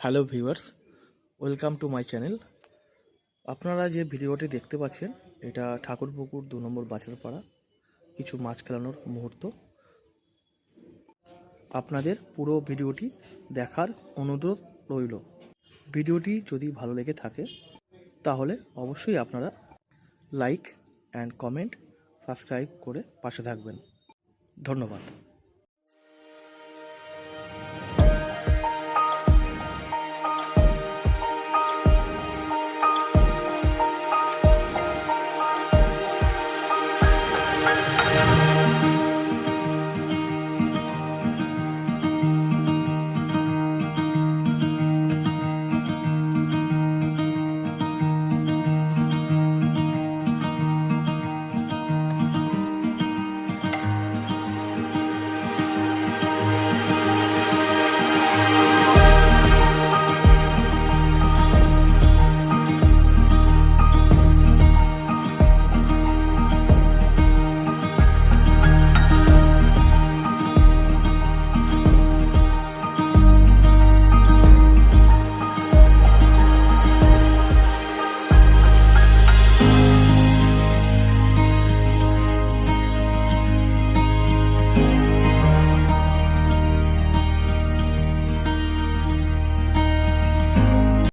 Hello viewers, welcome to my channel. আপনারা যে ভিডিওটি দেখতে পাচ্ছেন এটা ঠাকুরপুকুর 2 নম্বর বাছারপাড়া কিছু মাছ খেলানোর মুহূর্ত। আপনাদের পুরো ভিডিওটি দেখার অনুরোধ রইল। ভিডিওটি যদি ভালো লেগে থাকে তাহলে অবশ্যই আপনারা লাইক অ্যান্ড কমেন্ট সাবস্ক্রাইব করে পাশে থাকবেন। ধন্যবাদ।